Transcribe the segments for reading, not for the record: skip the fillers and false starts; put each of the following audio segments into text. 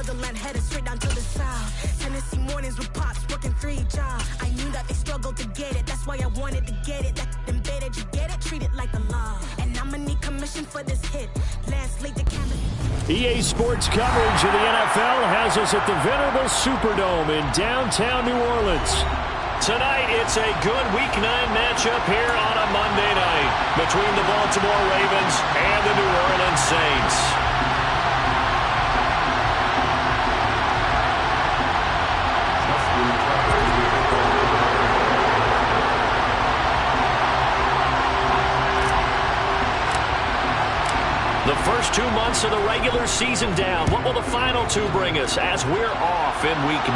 motherland headed straight down to the south. Tennessee mornings with pops working 3 jobs. I knew that they struggled to get it. That's why I wanted to get it. That embedded, you get it? Treat it like the law. And I'ma need commission for this hit. Last late the canvas. EA Sports coverage of the NFL has us at the venerable Superdome in downtown New Orleans. Tonight, it's a good Week 9 matchup here on a Monday night between the Baltimore Ravens and the New Orleans Saints. The first 2 months of the regular season down. What will the final 2 bring us as we're off in Week 9?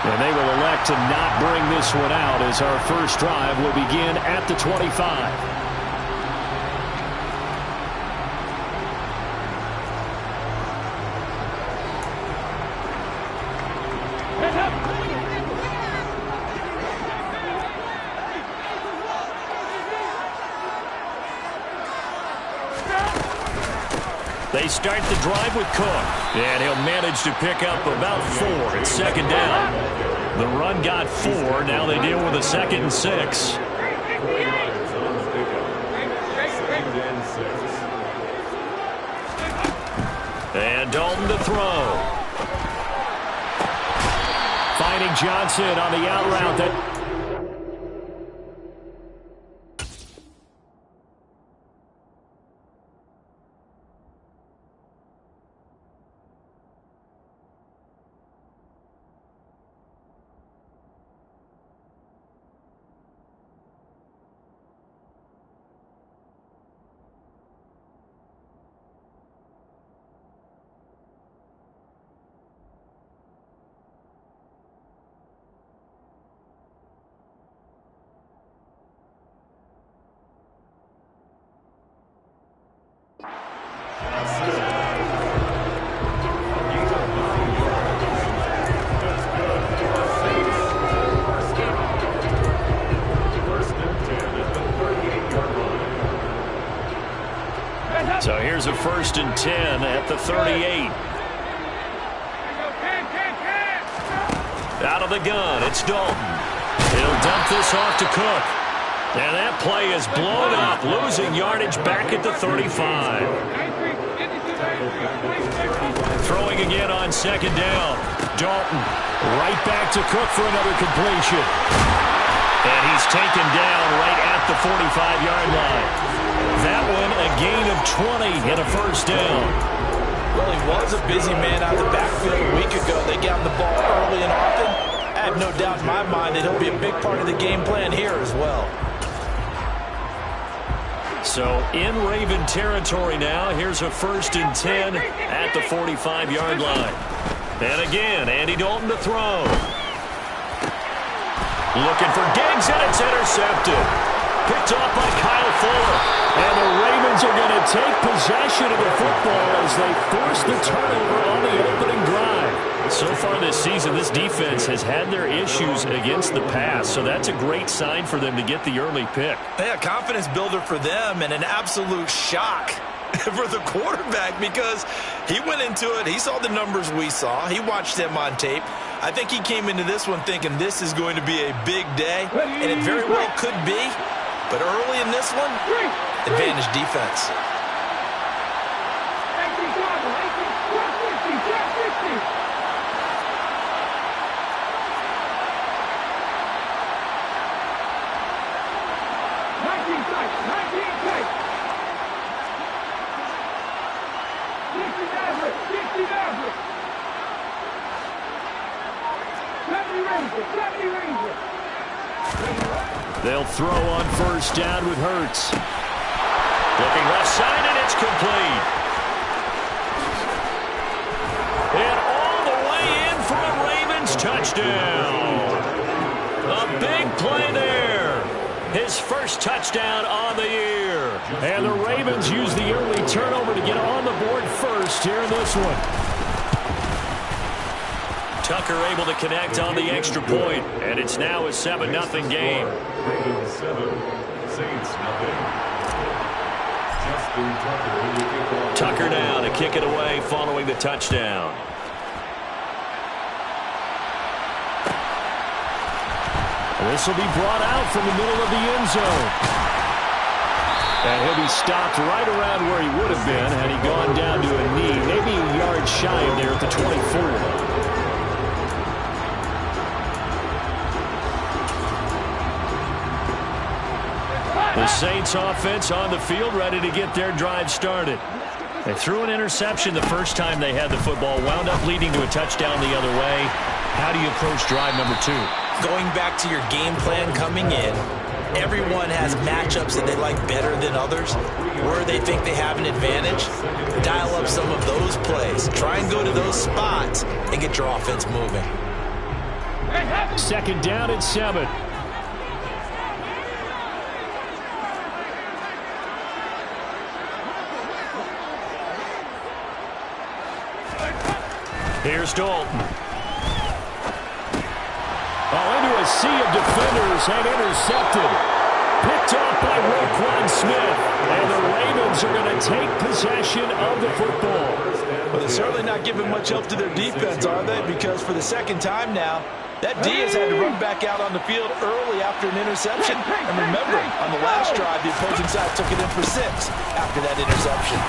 And they will elect to not bring this one out as our first drive will begin at the 25. They start the drive with Cook, and he'll manage to pick up about 4 at second down. The run got 4. Now they deal with a 2nd and 6. And Dalton to throw. Finding Johnson on the out route. So here's a 1st and 10 at the 38. Out of the gun, it's Dalton. He'll dump this off to Cook. And that play is blown up, losing yardage back at the 35. Throwing again on 2nd down. Dalton right back to Cook for another completion. And he's taken down right at the 45-yard line. That one a gain of 20 and a 1st down. Well, he was a busy man out of the backfield a week ago. They got him the ball early and often. I have no doubt in my mind that he'll be a big part of the game plan here as well. So in Raven territory now, here's a 1st and 10 at the 45-yard line. And again, Andy Dalton to throw. Looking for Diggs, and it's intercepted. Picked off by Kyle Fuller. And the Ravens are going to take possession of the football as they force the turnover on the opening drive. So far this season, this defense has had their issues against the pass, so that's a great sign for them to get the early pick. Yeah, confidence builder for them and an absolute shock for the quarterback because he went into it. He saw the numbers we saw. He watched them on tape. I think he came into this one thinking this is going to be a big day, and it very well could be. But early in this one, advantage defense. They'll throw on 1st down with Hurts. Looking left side, and it's complete. And all the way in for a Ravens touchdown. A big play there. His first touchdown on the year. And the Ravens use the early turnover to get on the board first here in this one. Tucker able to connect on the extra point, and it's now a 7-0 game. Ravens 7, Saints 0. Tucker now to kick it away following the touchdown. This will be brought out from the middle of the end zone. And he'll be stopped right around where he would have been had he gone down to a knee, maybe a yard shy of there at the 24. The Saints offense on the field, ready to get their drive started. They threw an interception the first time they had the football, wound up leading to a touchdown the other way. How do you approach drive number 2? Going back to your game plan coming in, everyone has matchups that they like better than others, where they think they have an advantage. Dial up some of those plays. Try and go to those spots and get your offense moving. Second down and 7. Here's Dalton. Into a sea of defenders and intercepted. Picked off by Roquan Smith. And the Ravens are going to take possession of the football. Well, they're certainly not giving much help to their defense, are they? Because for the second time now, that D has had to run back out on the field early after an interception. And remember, on the last drive, the opposing side took it in for 6 after that interception.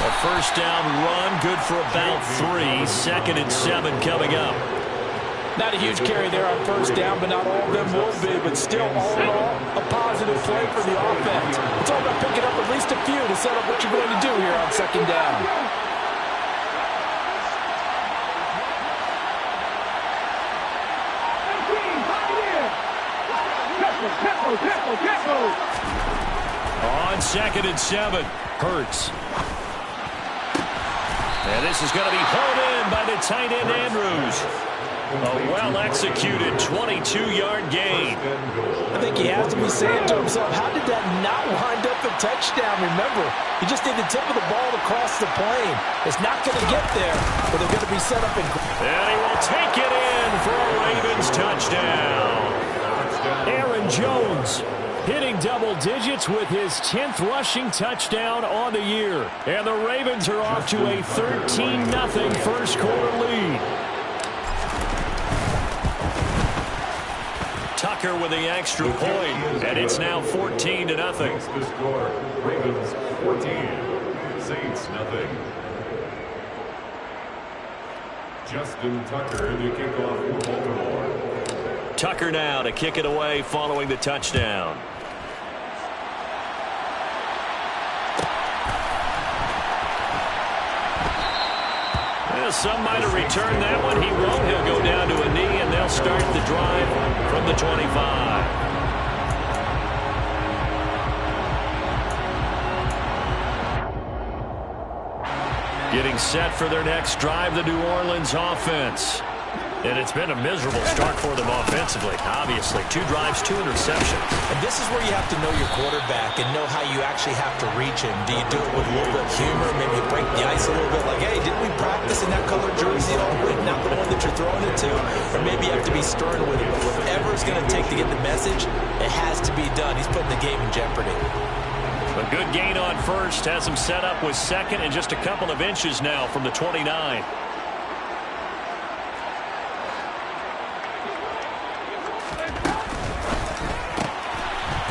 A first down run, good for about 3. Second and 7 coming up. Not a huge carry there on first down, but not all of them will be. But still, all in all, a positive play for the offense. It's all about picking up at least a few to set up what you're going to do here on second down. On second and 7, Hurts. And this is going to be hauled in by the tight end, Andrews. A well-executed 22-yard gain. I think he has to be saying to himself, how did that not wind up a touchdown? Remember, he just did the tip of the ball across the plane. It's not going to get there, but they're going to be set up in. And he will take it in for a Ravens touchdown. Aaron Jones hitting double digits with his 10th rushing touchdown on the year. And the Ravens are off to a 13-0 first quarter lead. Tucker with the extra point, and it's now 14-0. The score, Ravens 14, Saints 0. Justin Tucker, the kickoff for Baltimore. Tucker now to kick it away following the touchdown. Some might have returned that one. He won't. He'll go down to a knee, and they'll start the drive from the 25. Getting set for their next drive, the New Orleans offense. And it's been a miserable start for them offensively, obviously. 2 drives, 2 interceptions. And this is where you have to know your quarterback and know how you actually have to reach him. Do you do it with a little bit of humor, maybe break the ice a little bit, like, hey, didn't we practice in that colored jersey all week, not the one that you're throwing it to? Or maybe you have to be stern with him. But whatever it's going to take to get the message, it has to be done. He's putting the game in jeopardy. A good gain on first has him set up with second and just a couple of inches now from the 29.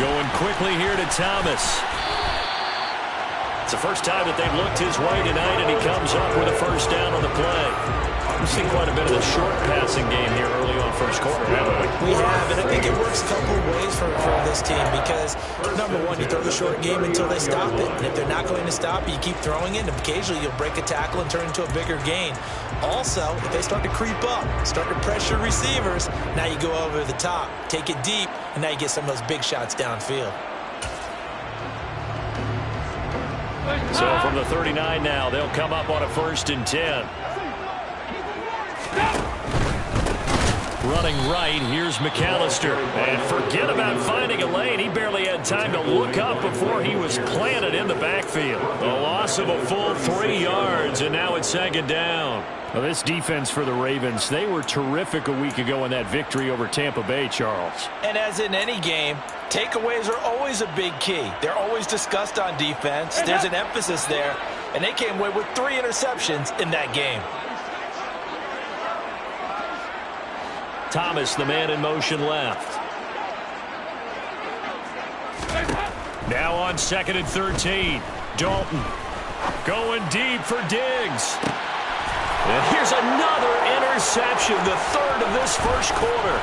Going quickly here to Thomas. It's the first time that they've looked his way tonight, and he comes up with a first down on the play. We've seen quite a bit of the short passing game here early on first quarter, haven't we? We have, and I think it works a couple of ways for this team because, number one, you throw the short game until they stop it. And if they're not going to stop it, you keep throwing it, and occasionally you'll break a tackle and turn into a bigger gain. Also, if they start to creep up, start to pressure receivers, now you go over the top, take it deep, and now you get some of those big shots downfield. So from the 39 now, they'll come up on a 1st and 10. Running right, here's McAllister. And forget about finding a lane. He barely had time to look up before he was planted in the backfield. A loss of a full 3 yards, and now it's second down. Well, this defense for the Ravens, they were terrific a week ago in that victory over Tampa Bay, Charles. And as in any game, takeaways are always a big key. They're always discussed on defense. There's an emphasis there, and they came away with 3 interceptions in that game. Thomas, the man in motion left. Now on 2nd and 13. Dalton going deep for Diggs. And here's another interception, the 3rd of this first quarter.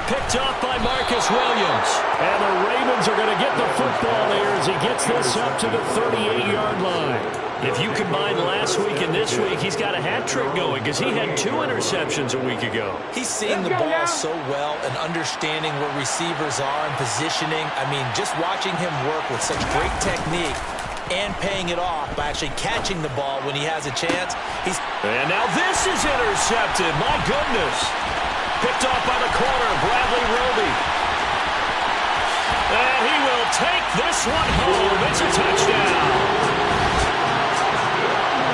Picked up by Marcus Williams. And the Ravens are going to get the football there as he gets this up to the 38-yard line. If you combine last week and this week, he's got a hat trick going because he had 2 interceptions a week ago. He's seeing the ball so well and understanding where receivers are and positioning. I mean, just watching him work with such great technique and paying it off by actually catching the ball when he has a chance. And now this is intercepted. My goodness. Picked off by the corner, Bradley Roby. And he will take this one home. It's a touchdown.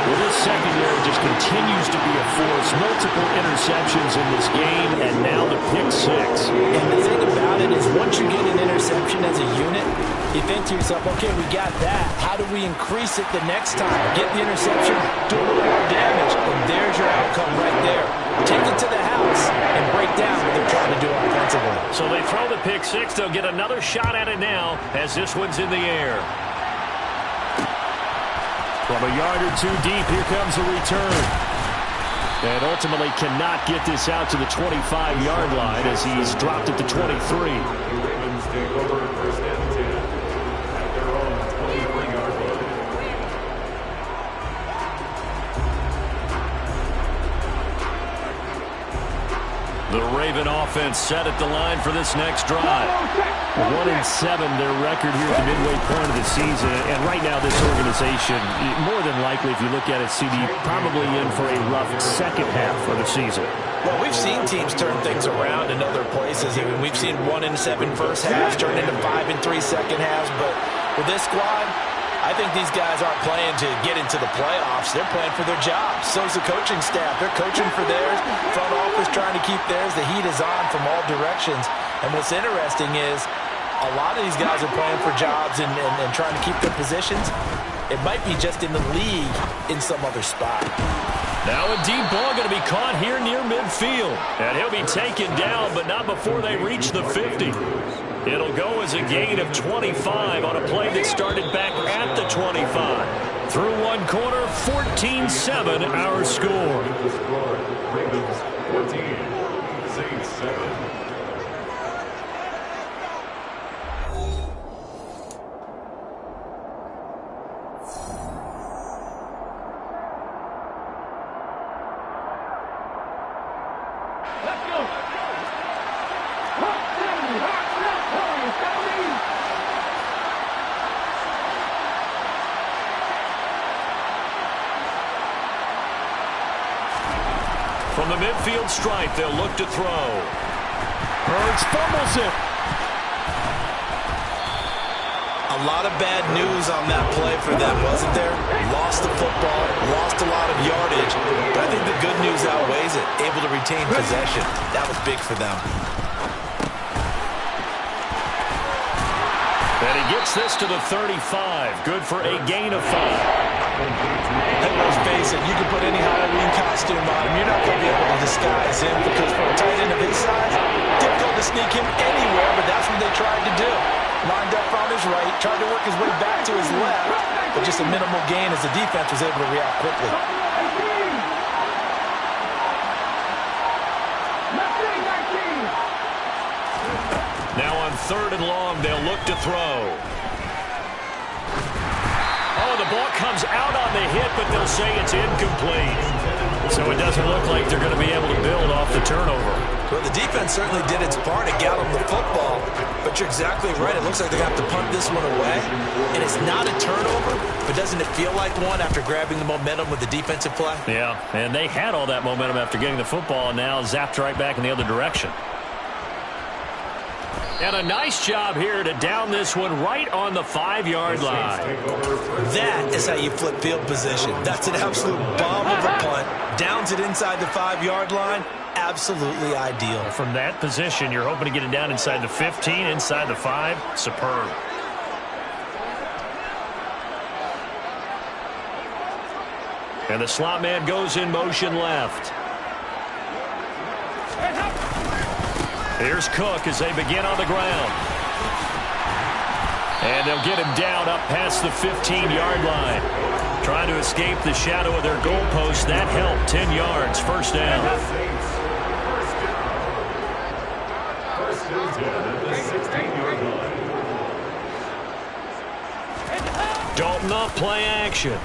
Well, this secondary just continues to be a force. Multiple interceptions in this game, and now the pick 6. And the thing about it is once you get an interception as a unit, you think to yourself, okay, we got that. How do we increase it the next time? Get the interception, do a little more damage, and there's your outcome right there. Take it to the house and break down what they're trying to do offensively. So they throw the pick 6. They'll get another shot at it now as this one's in the air. From a yard or 2 deep, here comes the return. And ultimately cannot get this out to the 25-yard line as he's dropped it to 23. The Ravens take over 1st and 10 at their own 23-yard line. The Raven offense set at the line for this next drive. 1-7 their record here at the midway point of the season. And right now this organization, more than likely if you look at it, CD, probably in for a rough second half of the season. Well, we've seen teams turn things around in other places. I mean, we've seen 1-7 first halves turn into 5-3 second halves. But with this squad, I think these guys aren't playing to get into the playoffs. They're playing for their jobs. So's the coaching staff. They're coaching for theirs. Front office trying to keep theirs. The heat is on from all directions. And what's interesting is a lot of these guys are playing for jobs and trying to keep their positions. It might be just in the league in some other spot. Now a deep ball going to be caught here near midfield. And he'll be taken down, but not before they reach the 50. It'll go as a gain of 25 on a play that started back at the 25. Through one quarter, 14-7 our score. The score, Ravens 14, Saints 7. From the midfield stripe, they'll look to throw. Hurts fumbles it. A lot of bad news on that play for them, wasn't there? Lost the football, lost a lot of yardage, but I think the good news outweighs it. Able to retain possession. That was big for them. And he gets this to the 35. Good for a gain of 5. And let's face it, you can put any Halloween costume on him. You're not going to be able to disguise him because for a tight end of his size, difficult to sneak him anywhere, but that's what they tried to do. Lined up on his right, tried to work his way back to his left, but just a minimal gain as the defense was able to react quickly. Now on 3rd and long, they'll look to throw. Oh, the ball comes out on the hit, but they'll say it's incomplete. So it doesn't look like they're going to be able to build off the turnover. Well, the defense certainly did its part. It got them the football, but you're exactly right. It looks like they have to punt this one away, and it's not a turnover, but doesn't it feel like one after grabbing the momentum with the defensive play? Yeah, and they had all that momentum after getting the football, and now zapped right back in the other direction. And a nice job here to down this one right on the 5-yard line. that is how you flip field position. That's an absolute bomb of a punt. Downs it inside the 5-yard line. Absolutely ideal. From that position, you're hoping to get it down inside the 15, inside the 5. Superb. And the slot man goes in motion left. Here's Cook as they begin on the ground. And they'll get him down up past the 15-yard line. Trying to escape the shadow of their goalpost. That helped. 10 yards. First down. First and 10 at the 16-yard line. Dalton off play action.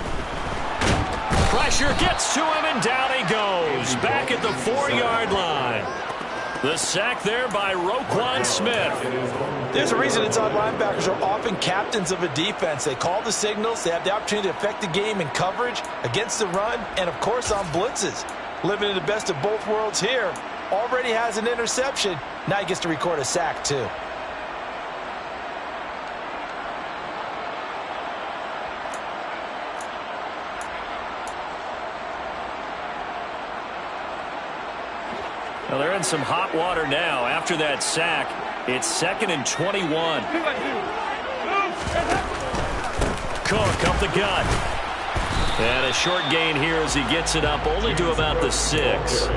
Pressure gets to him, and down he goes. Back at the 4-yard line. The sack there by Roquan Smith. There's a reason inside linebackers are often captains of a defense. They call the signals. They have the opportunity to affect the game in coverage, against the run, and, of course, on blitzes. Living in the best of both worlds here. Already has an interception. Now he gets to record a sack, too. Well, they're in some hot water now. After that sack, it's 2nd and 21. Cook up the gut. And a short gain here as he gets it up only to about the 6.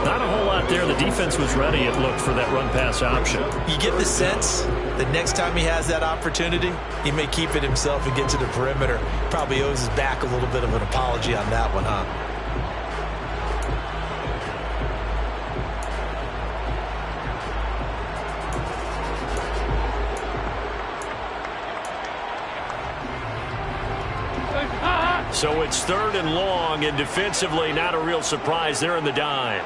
Not a whole lot there. The defense was ready, it looked, for that run-pass option. You get the sense that next time he has that opportunity, he may keep it himself and get to the perimeter. Probably owes his back a little bit of an apology on that one, huh? So it's 3rd and long, and defensively not a real surprise. They're in the dime.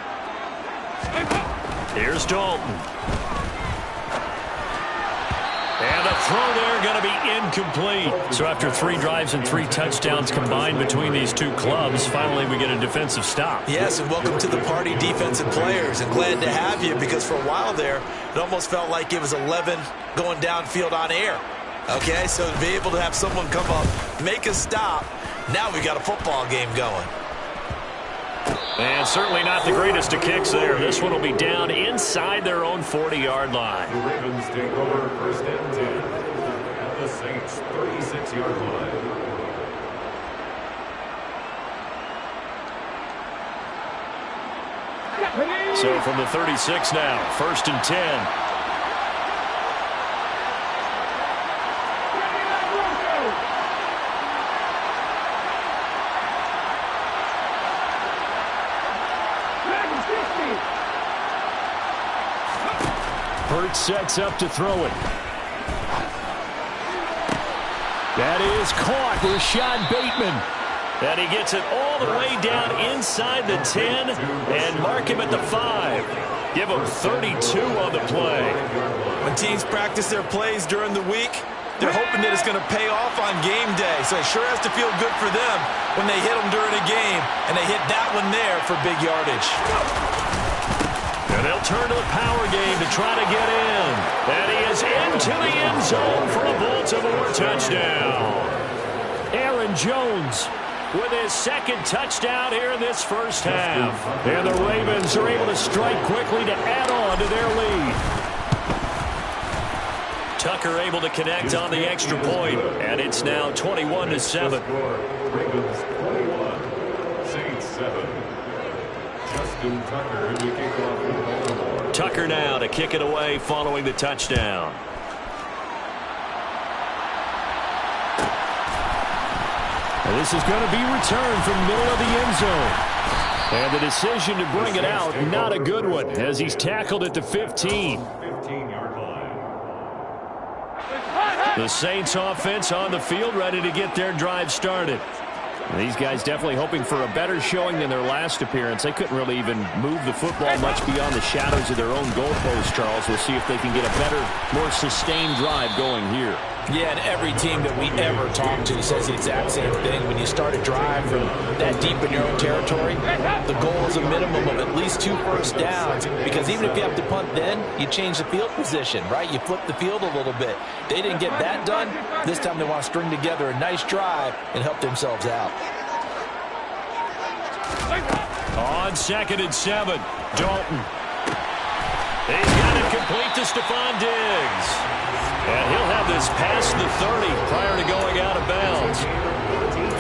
Here's Dalton. And the throw there going to be incomplete. So after 3 drives and 3 touchdowns combined between these two clubs, finally we get a defensive stop. Yes, and welcome to the party, defensive players. And glad to have you, because for a while there, it almost felt like it was 11 going downfield on air. Okay, so to be able to have someone come up, make a stop, now we got a football game going. And certainly not the greatest of kicks there. This one will be down inside their own 40-yard line. The Ravens take over 1st and 10 at the Saints' 36-yard line. So from the 36 now, 1st and 10. Hurt sets up to throw it. That is caught. Rashad Bateman. And he gets it all the way down inside the 10 and mark him at the 5. Give him 32 on the play. When teams practice their plays during the week, they're hoping that it's going to pay off on game day. So it sure has to feel good for them when they hit them during a game, and they hit that one there for big yardage. And they'll turn to the power game to try to get in. And he is into the end zone for a Baltimore touchdown. Aaron Jones with his 2nd touchdown here in this first half. And the Ravens are able to strike quickly to add on to their lead. Tucker able to connect on the extra point, and it's now 21-7. Ravens 21, Saints 7. Justin Tucker to kick off for Baltimore. Tucker now to kick it away following the touchdown. And this is going to be returned from middle of the end zone. And the decision to bring it out, not a good one, as he's tackled at the 15. 15-yard line. The Saints offense on the field, ready to get their drive started. These guys definitely hoping for a better showing than their last appearance. They couldn't really even move the football much beyond the shadows of their own goalpost, Charles. We'll see if they can get a better, more sustained drive going here. Yeah, and every team that we ever talk to says the exact same thing. When you start a drive from that deep in your own territory, the goal is a minimum of at least 2 first downs, because even if you have to punt then, you change the field position, right? You flip the field a little bit. They didn't get that done. This time they want to string together a nice drive and help themselves out. On 2nd and 7, Dalton. He's got it complete to Stephon Diggs. And he'll have this past the 30 prior to going out of bounds.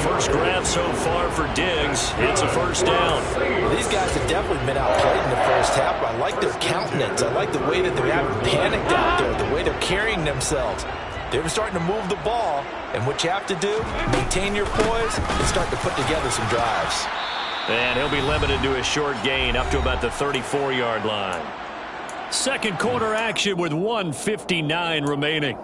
First grab so far for Diggs. It's a first down. These guys have definitely been outplayed in the first half. I like their countenance. I like the way that they haven't panicked out there, the way they're carrying themselves. They're starting to move the ball, and what you have to do, maintain your poise and start to put together some drives. And he'll be limited to a short gain up to about the 34-yard line. Second quarter action with 1:59 remaining.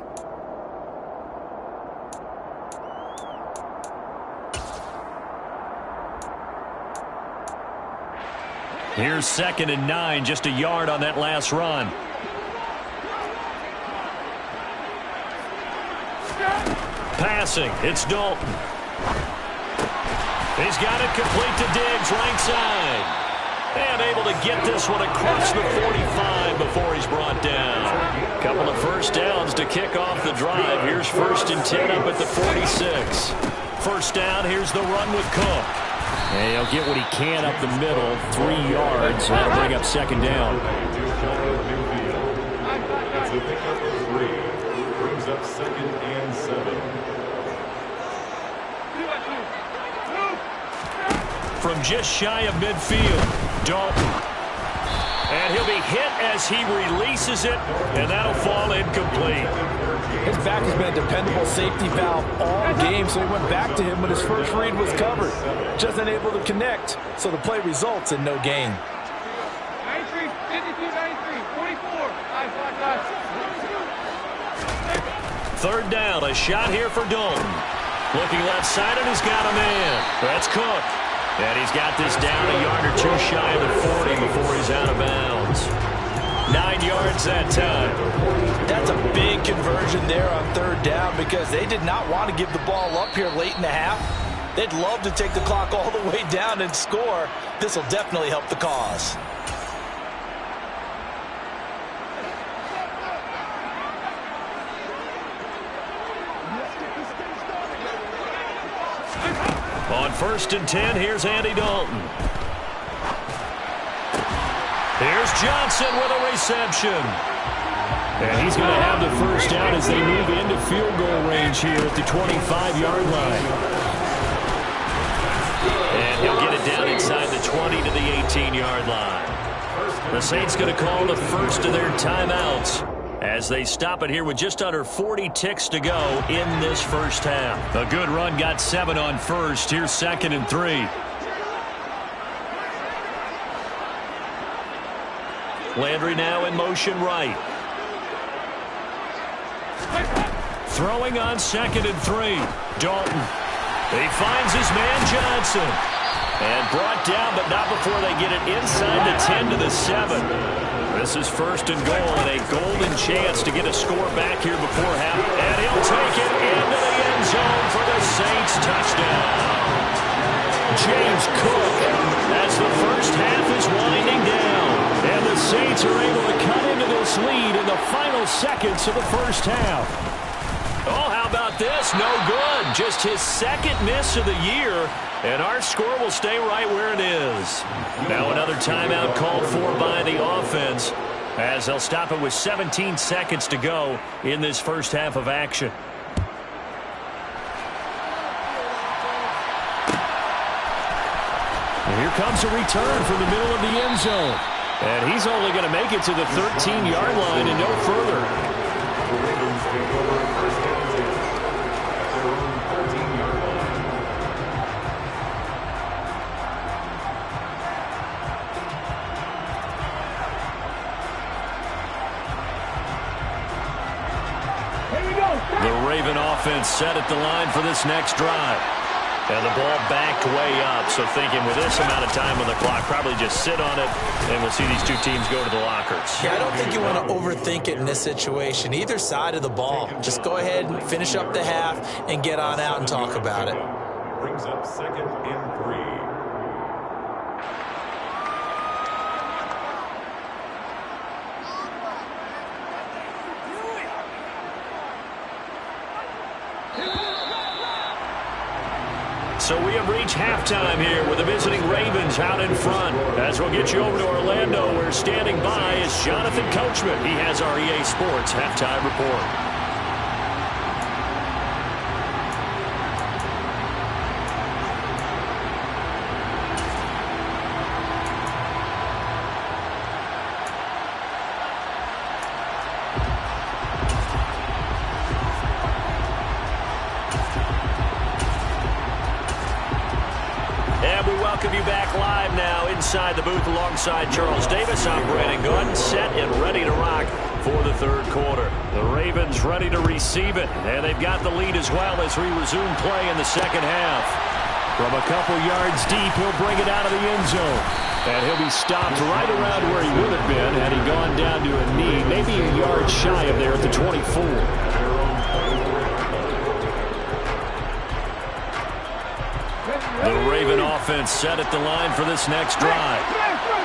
Here's 2nd and 9, just a yard on that last run. Passing, it's Dalton. He's got it complete to Diggs, right side. And able to get this one across the 45 before he's brought down. Couple of first downs to kick off the drive. Here's 1st and 10 up at the 46. First down, here's the run with Cook. And he'll get what he can up the middle, 3 yards. That'll bring up 2nd down. That's a pickup of 3. Brings up 2nd and 7. From just shy of midfield, Dalton. And he'll be hit as he releases it, and that'll fall incomplete. His back has been a dependable safety valve all game, so he went back to him, but his first read was covered. Just unable to connect, so the play results in no gain. 93, 52, 93, 44. Nice. Third down, a shot here for Dalton. Looking left side, and he's got a man. That's Cook. And he's got this down a yard or 2 shy of the 40 before he's out of bounds. 9 yards that time. That's a big conversion there on 3rd down, because they did not want to give the ball up here late in the half. They'd love to take the clock all the way down and score. This will definitely help the cause. On 1st and 10, here's Andy Dalton. Here's Johnson with a reception. And he's going to have the first down as they move into field goal range here at the 25-yard line. And he'll get it down inside the 20 to the 18-yard line. The Saints going to call the first of their timeouts as they stop it here with just under 40 ticks to go in this first half. A good run, got 7 on first. Here's 2nd and 3. Landry now in motion right. Throwing on 2nd and 3. Dalton. He finds his man Johnson. And brought down, but not before they get it inside the 10 to the 7. This is 1st and goal, and a golden chance to get a score back here before half. And he'll take it into the end zone for the Saints touchdown. James Cook, as the first half is winding down. And the Saints are able to cut into this lead in the final seconds of the first half. Oh, how about this? No good. Just his 2nd miss of the year. And our score will stay right where it is. Now another timeout called for by the offense, as they'll stop it with 17 seconds to go in this first half of action. And here comes a return from the middle of the end zone. And he's only going to make it to the 13-yard line and no further. The Ravens take over 1st and 10 at their own 13-yard line. The Raven offense set at the line for this next drive. And the ball backed way up, so thinking with this amount of time on the clock, probably just sit on it, and we'll see these two teams go to the lockers. Yeah, I don't think you want to overthink it in this situation. Either side of the ball. Just go ahead and finish up the half and get on out and talk about it. Brings up 2nd and 3. So we have reached halftime here with the visiting Ravens out in front. As we'll get you over to Orlando, where standing by is Jonathan Coachman. He has our EA Sports halftime report. Welcome you back live now inside the booth alongside Charles Davis. I'm Brandon Gunn, set and ready to rock for the third quarter. The Ravens ready to receive it, and they've got the lead as well as we resume play in the second half. From a couple yards deep, he'll bring it out of the end zone. And he'll be stopped right around where he would have been had he gone down to a knee, maybe a yard shy of there at the 24. The Raven offense set at the line for this next drive.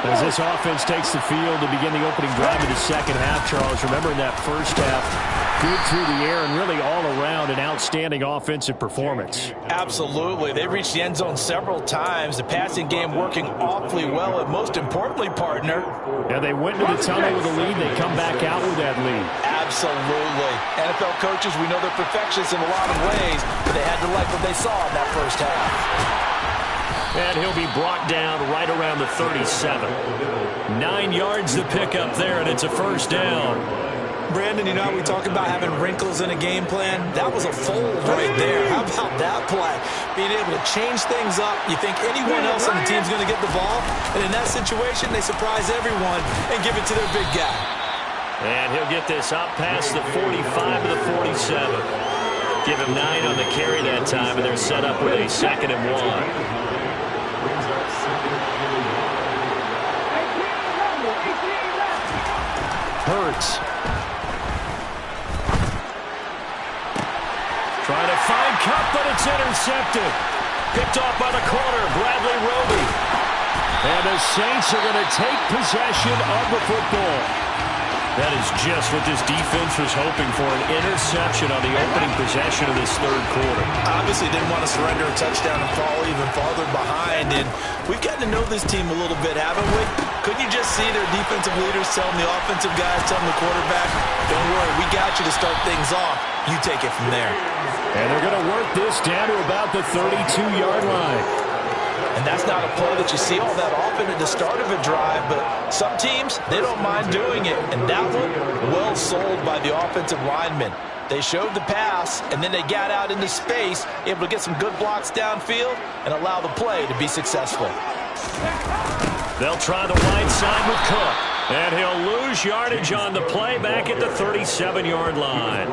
As this offense takes the field to begin the opening drive of the second half, Charles, remember in that first half, good through the air and really all around an outstanding offensive performance. Absolutely. They reached the end zone several times. The passing game working awfully well, and most importantly, partner. Yeah, they went to the tunnel with a lead. They come back out with that lead. Absolutely. NFL coaches, we know they're perfectionists in a lot of ways, but they had to like what they saw in that first half. And he'll be brought down right around the 37. 9 yards to pick up there, and it's a first down. Brandon, you know how we talk about having wrinkles in a game plan? That was a fold right there. How about that play? Being able to change things up. You think anyone else on the team's going to get the ball, and in that situation, they surprise everyone and give it to their big guy. And he'll get this up past the 45 to the 47. Give him 9 on the carry that time, and they're set up with a 2nd and 1. Hurts. Trying to find Kupp, but it's intercepted. Picked off by the corner, Bradley Roby. And the Saints are going to take possession of the football. That is just what this defense was hoping for, an interception on the opening possession of this third quarter. Obviously didn't want to surrender a touchdown and fall even farther behind, and we've gotten to know this team a little bit, haven't we? Couldn't you just see their defensive leaders telling the offensive guys, telling the quarterback, don't worry, we got you to start things off. You take it from there. And they're going to work this down to about the 32-yard line. And that's not a play that you see all that often at the start of a drive, but some teams, they don't mind doing it. And that one, well sold by the offensive linemen. They showed the pass, and then they got out into space, able to get some good blocks downfield and allow the play to be successful. They'll try the wide side with Cook. And he'll lose yardage on the play back at the 37-yard line.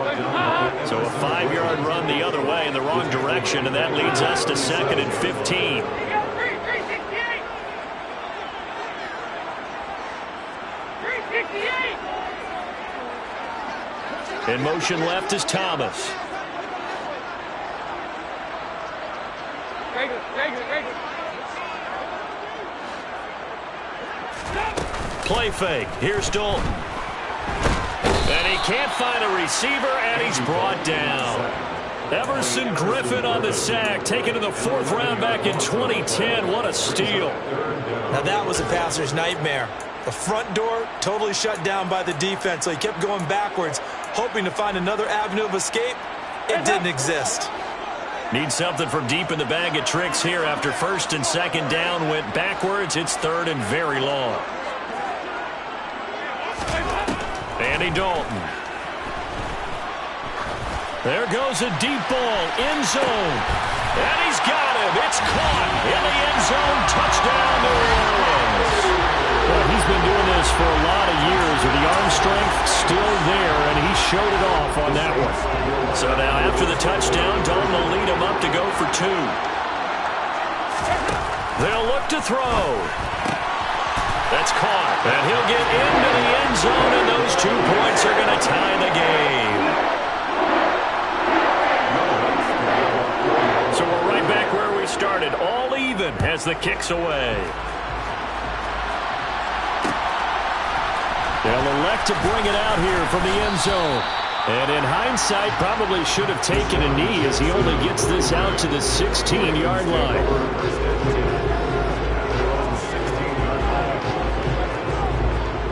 So a 5-yard run the other way in the wrong direction, and that leads us to 2nd and 15. In motion left is Thomas. Play fake. Here's Dalton. And he can't find a receiver, and he's brought down. Everson Griffin on the sack, taken in the 4th round back in 2010. What a steal. Now that was a passer's nightmare. The front door totally shut down by the defense, so he kept going backwards, hoping to find another avenue of escape. It didn't exist. Need something from deep in the bag of tricks here after 1st and 2nd down went backwards. It's 3rd and very long. Andy Dalton. There goes a deep ball, end zone. And he's got him. It's caught in the end zone. Touchdown, New Orleans. Well, he's been doing this for a lot of years, with the arm strength still there, and he showed it off on that one. So now after the touchdown, Dalton will lead him up to go for 2. They'll look to throw. That's caught. And he'll get into the end zone, and those 2 points are going to tie the game. So we're right back where we started, all even as the kick's away. They'll elect to bring it out here from the end zone. And in hindsight, probably should have taken a knee as he only gets this out to the 16-yard line.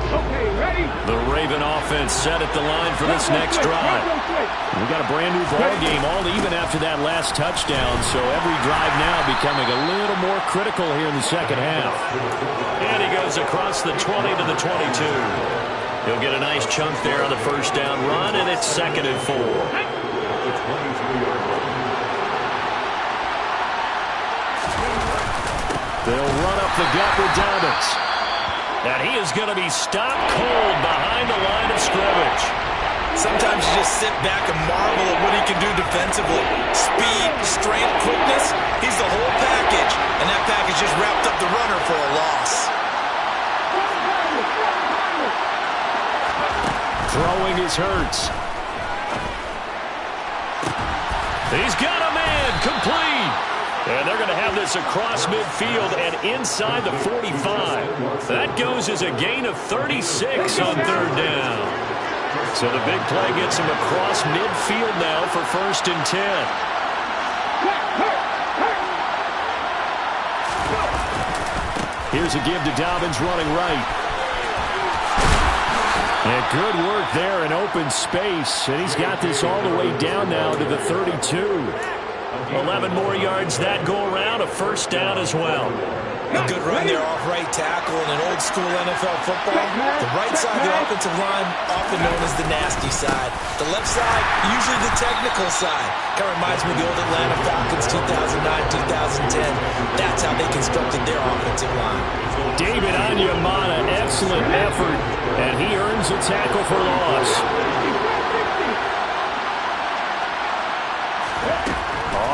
Okay, ready? The Raven offense set at the line for this next drive. We got a brand new ball game, all even after that last touchdown, so every drive now becoming a little more critical here in the second half. And he goes across the 20 to the 22. He'll get a nice chunk there on the first down run, and it's 2nd and 4. They'll run up the gut with Dobbins. And he is going to be stopped cold behind the line of scrimmage. Sometimes you just sit back and marvel at what he can do defensively. Speed, strength, quickness, he's the whole package. And that package just wrapped up the runner for a loss. Throwing is Hurts. He's got a man, complete. And they're going to have this across midfield and inside the 45. That goes as a gain of 36 on 3rd down. So the big play gets him across midfield now for 1st and 10. Here's a give to Dobbins running right. And good work there in open space. And he's got this all the way down now to the 32. 11 more yards that go around, a 1st down as well. A good run there off right tackle in an old school NFL football. The right side of the offensive line, often known as the nasty side. The left side, usually the technical side. Kind of reminds me of the old Atlanta Falcons 2009-2010. That's how they constructed their offensive line. David Onyemata, excellent effort, and he earns a tackle for loss.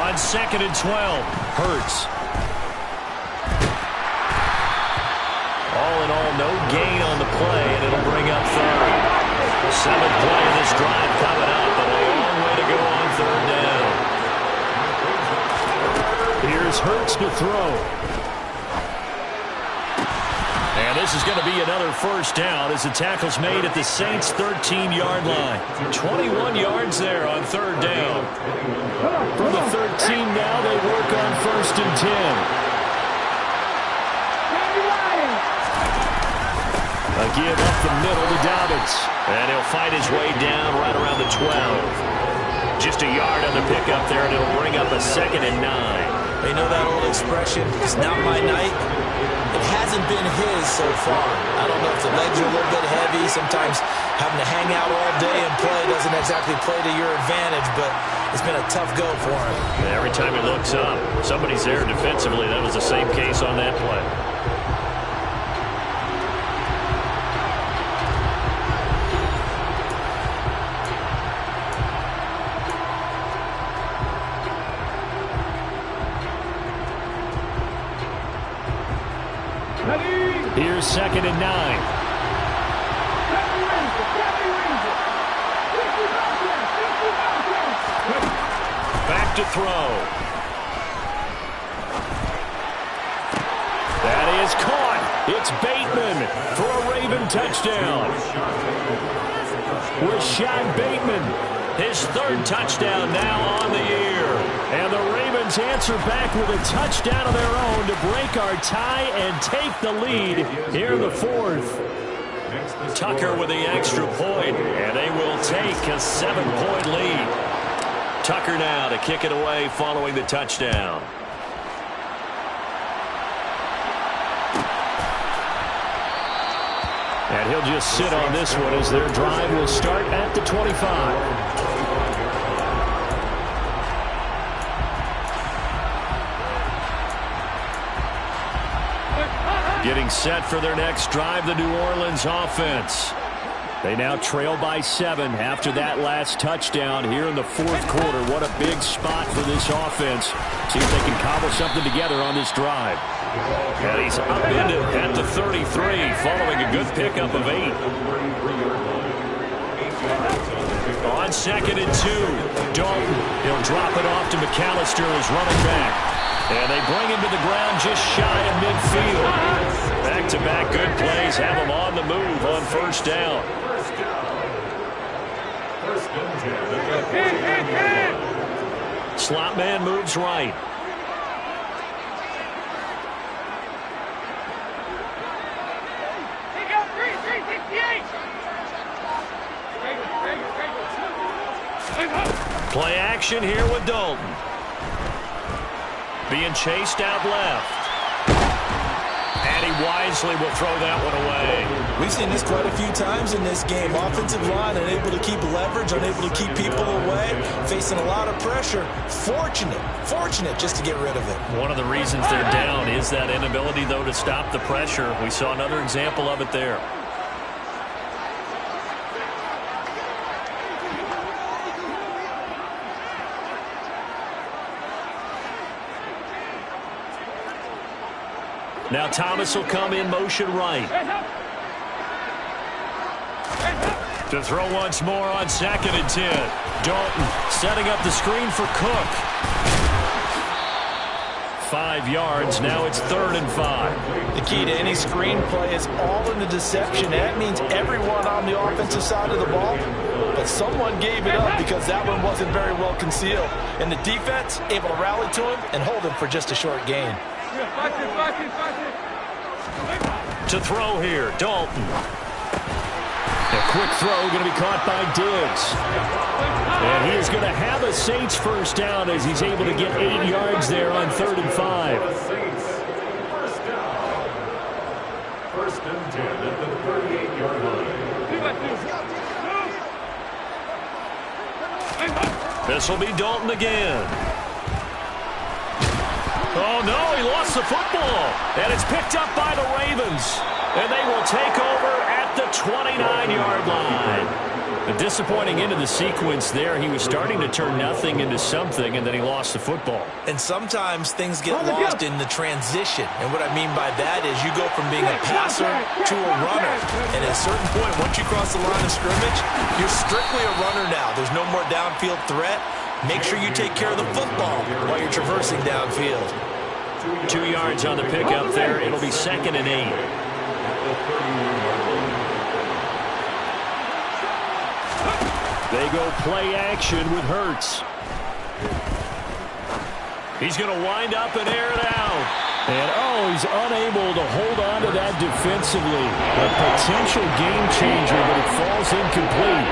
On 2nd and 12, Hurts. All in all, no gain on the play, and it'll bring up 3rd. 7th play of this drive coming up, but a long way to go on 3rd down. Here's Hurts to throw. And this is going to be another 1st down as the tackle's made at the Saints' 13-yard line. 21 yards there on 3rd down. From the 13 now, they work on 1st and 10. A give up the middle to Dobbins. And he'll fight his way down right around the 12. Just a yard on the pickup there, and it'll bring up a 2nd and 9. They know that old expression, it's not my night. It hasn't been his so far. I don't know if the legs are a little bit heavy. Sometimes having to hang out all day and play doesn't exactly play to your advantage, but it's been a tough go for him. Every time he looks up, somebody's there defensively. That was the same case on that play. Here's 2nd and 9. Back to throw. That is caught. It's Bateman for a Raven touchdown. Rashad Bateman, his 3rd touchdown now on the year. And the Ravens answer back with a touchdown of their own to break our tie and take the lead here in the 4th. Tucker with the extra point, and they will take a 7-point lead. Tucker now to kick it away following the touchdown. And he'll just sit on this one as their drive will start at the 25. Getting set for their next drive, the New Orleans offense. They now trail by 7 after that last touchdown here in the fourth quarter. What a big spot for this offense. See if they can cobble something together on this drive. And he's upended at the 33 following a good pickup of 8. On 2nd and 2, Dalton. He'll drop it off to McAllister as running back. And they bring him to the ground just shy of midfield. Back-to-back good plays have him on the move on first down. Slot man moves right. Play action here with Dalton. Being chased out left. And he wisely will throw that one away. We've seen this quite a few times in this game. Offensive line unable to keep leverage, unable to keep people away, facing a lot of pressure. Fortunate just to get rid of it. One of the reasons they're down is that inability, though, to stop the pressure. We saw another example of it there. Now Thomas will come in motion right. To throw once more on 2nd and 10. Dalton setting up the screen for Cook. 5 yards. Now it's 3rd and 5. The key to any screen play is all in the deception. That means everyone on the offensive side of the ball. But someone gave it up because that one wasn't very well concealed. And the defense able to rally to him and hold him for just a short gain. To throw here, Dalton. A quick throw going to be caught by Diggs. And he is going to have a Saints first down as he's able to get 8 yards there on 3rd and 5. First and 10 at the 38-yard line. This will be Dalton again. Oh, no, he lost the football. And it's picked up by the Ravens. And they will take over at the 29-yard line. A disappointing end of the sequence there. He was starting to turn nothing into something, and then he lost the football. And sometimes things get lost in the transition. And what I mean by that is you go from being a passer to a runner. And at a certain point, once you cross the line of scrimmage, you're strictly a runner now. There's no more downfield threat. Make sure you take care of the football while you're traversing downfield. 2 yards on the pickup there. It'll be 2nd and 8. They go play action with Hurts. He's going to wind up and air it out. And, he's unable to hold on to that defensively. A potential game changer, but it falls incomplete.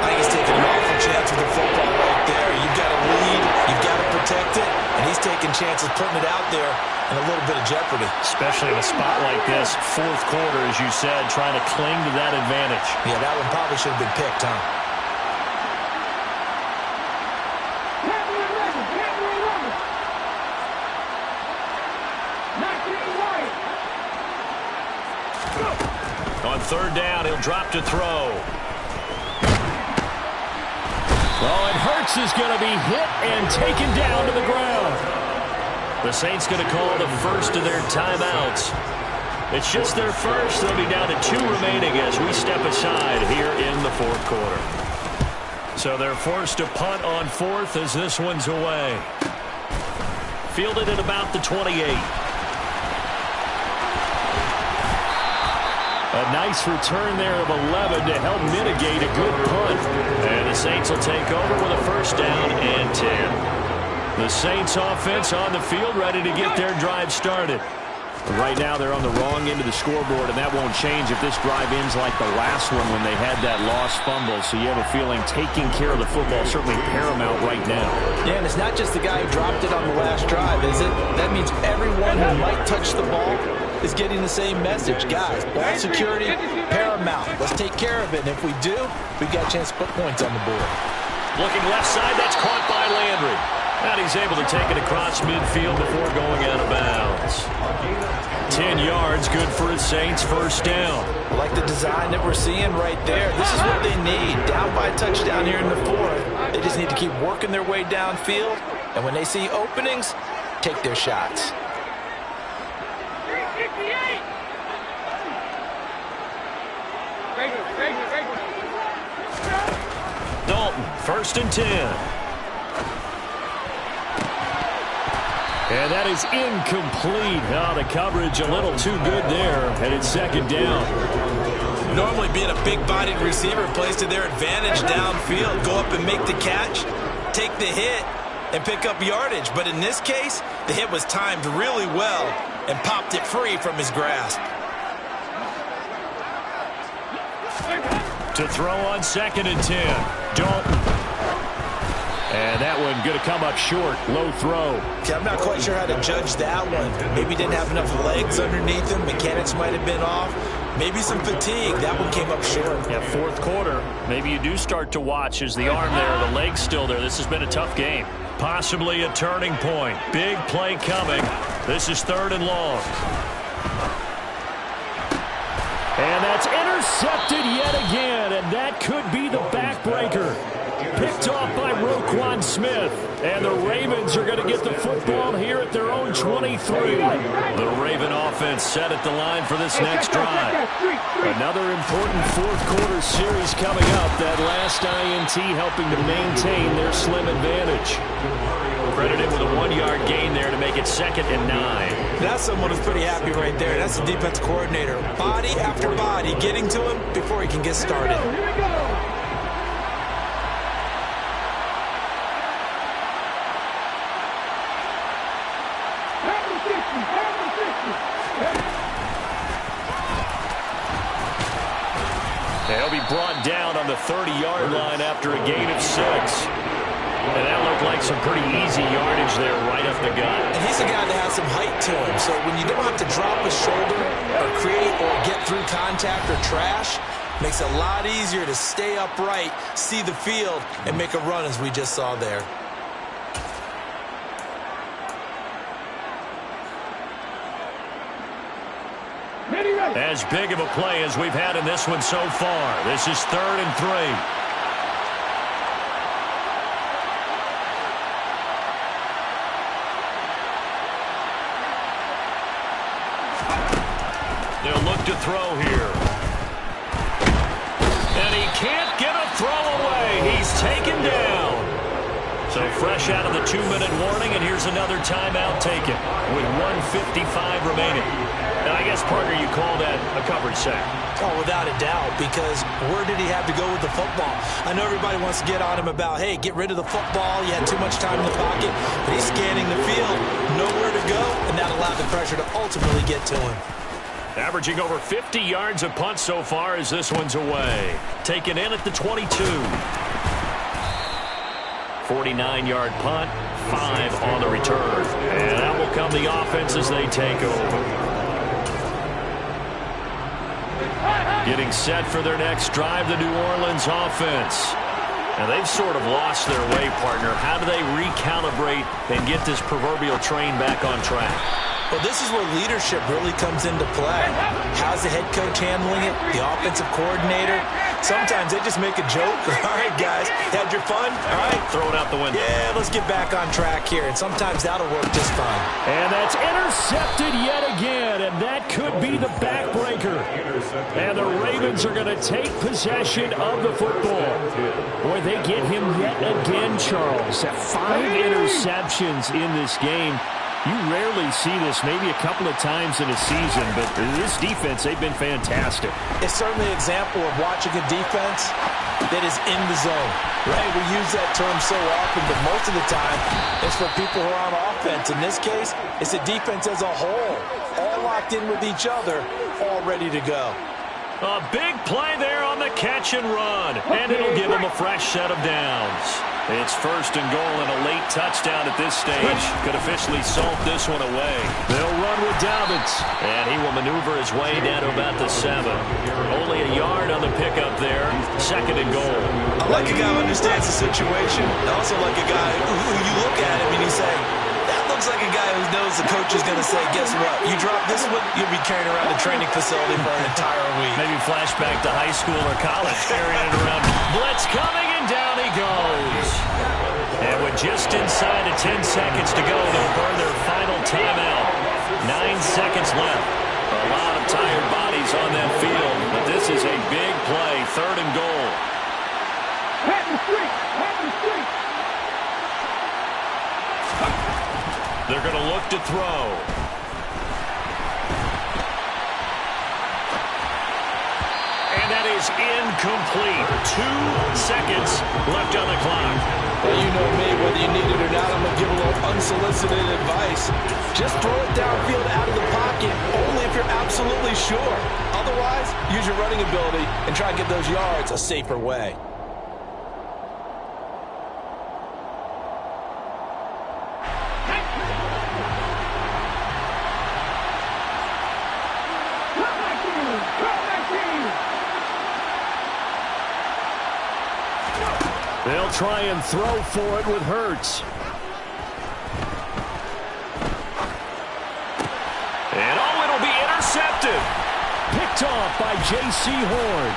I think he's taking an awful chance with the football right there. You've got to lead, you've got to protect it, and he's taking chances putting it out there in a little bit of jeopardy. Especially in a spot like this, fourth quarter, as you said, trying to cling to that advantage. Yeah, that one probably should have been picked, huh? On 3rd down, he'll drop to throw. And Hurts is going to be hit and taken down to the ground. The Saints going to call the first of their timeouts. It's just their first. They'll be down to 2 remaining as we step aside here in the fourth quarter. So they're forced to punt on 4th as this one's away. Fielded at about the 28. A nice return there of 11 to help mitigate a good punt. And the Saints will take over with a first down and 10. The Saints offense on the field ready to get their drive started. Right now they're on the wrong end of the scoreboard, and that won't change if this drive ends like the last one when they had that lost fumble. So you have a feeling taking care of the football is certainly paramount right now. Yeah, and it's not just the guy who dropped it on the last drive, is it? That means everyone who might touch the ball is getting the same message. Guys, ball security, paramount. Let's take care of it, and if we do, we've got a chance to put points on the board. Looking left side, that's caught by Landry. And he's able to take it across midfield before going out of bounds. 10 yards, good for his Saints, first down. I like the design that we're seeing right there. This is what they need. Down by a touchdown here in the fourth. They just need to keep working their way downfield. And when they see openings, take their shots. Dalton, first and 10. And that is incomplete. Oh, the coverage a little too good there, and it's second down. Normally being a big-bodied receiver plays to their advantage downfield. Go up and make the catch, take the hit, and pick up yardage. But in this case, the hit was timed really well and popped it free from his grasp. To throw on second and 10, Dalton. And that one going to come up short. Low throw. Okay, I'm not quite sure how to judge that one. Maybe didn't have enough legs underneath him. Mechanics might have been off. Maybe some fatigue. That one came up short. Yeah, fourth quarter. Maybe you do start to watch as the arm there, the leg's still there. This has been a tough game. Possibly a turning point. Big play coming. This is third and long. And that's intercepted yet again, and that could be the backbreaker. Picked off by Roquan Smith. And the Ravens are going to get the football here at their own 23. The Raven offense set at the line for this next drive. Another important fourth quarter series coming up. That last INT helping to maintain their slim advantage. Credited with a 1-yard gain there to make it second and 9. That's someone who's pretty happy right there. That's the defense coordinator. Body after body getting to him before he can get started. They'll be brought down on the 30-yard line after a gain of 6. And that looked like some pretty easy yardage there right up the gut. And he's a guy that has some height to him. So when you don't have to drop a shoulder or create or get through contact or trash, makes it a lot easier to stay upright, see the field, and make a run as we just saw there. As big of a play as we've had in this one so far. This is third and 3. They'll look to throw here. And he can't get a throw away. He's taken down. So fresh out of the 2-minute warning, and here's another timeout taken with 1:55 remaining. And I guess, partner, you call that a coverage sack. Oh, without a doubt, because where did he have to go with the football? I know everybody wants to get on him about, hey, get rid of the football. You had too much time in the pocket. But he's scanning the field, nowhere to go, and that allowed the pressure to ultimately get to him. Averaging over 50 yards a punt so far as this one's away. Taken in at the 22. 49-yard punt, 5 on the return. And that will come the offense as they take over. Getting set for their next drive, the New Orleans offense. Now, they've sort of lost their way, partner. How do they recalibrate and get this proverbial train back on track? Well, this is where leadership really comes into play. How's the head coach handling it? The offensive coordinator? Sometimes they just make a joke. All right, guys, had your fun? All right. Throw it out the window. Yeah, let's get back on track here. And sometimes that'll work just fine. And that's intercepted yet again, and that could be the backbreaker. And the Ravens are going to take possession of the football. Boy, they get him yet again, Charles. 5 interceptions in this game. You rarely see this, maybe a couple of times in a season, but this defense, they've been fantastic. It's certainly an example of watching a defense that is in the zone, right? We use that term so often, but most of the time, it's for people who are on offense. In this case, it's a defense as a whole, all locked in with each other, all ready to go. A big play there on the catch and run, and it'll give them a fresh set of downs. It's first and goal, and a late touchdown at this stage could officially salt this one away. They'll run with Dobbins. And he will maneuver his way down to about the 7. Only a yard on the pickup there. Second and goal. I like a guy who understands the situation. I also like a guy who you look at him and you say, that looks like a guy who knows the coach is going to say, guess what? You drop this one, you'll be carrying around the training facility for an entire week. Maybe flashback to high school or college, carrying it around. Blitz coming, and down he goes. And with just inside of 10 seconds to go, they'll burn their final timeout. 9 seconds left. A lot of tired bodies on that field, but this is a big play. Third and goal. Pat the street! Pat the street! They're going to look to throw. And that is incomplete. 2 seconds left on the clock. Well, you know me, whether you need it or not, I'm going to give a little unsolicited advice. Just throw it downfield out of the pocket, only if you're absolutely sure. Otherwise, use your running ability and try and get those yards a safer way. They'll try and throw for it with Hurts. And it'll be intercepted. Picked off by J.C. Horn.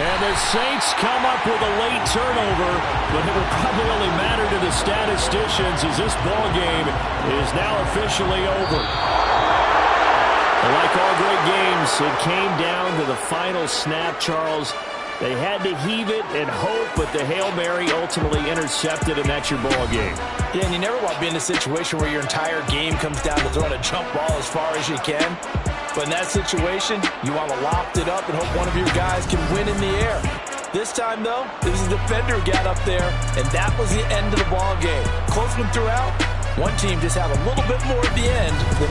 And the Saints come up with a late turnover, but it will probably only matter to the statisticians as this ball game is now officially over. Like all great games, it came down to the final snap, Charles. They had to heave it and hope, but the Hail Mary ultimately intercepted, and that's your ball game. Yeah, and you never want to be in a situation where your entire game comes down to throwing a jump ball as far as you can. But in that situation, you want to loft it up and hope one of your guys can win in the air. This time, though, it was the defender who got up there, and that was the end of the ball game. Close one throughout. One team just had a little bit more at the end than the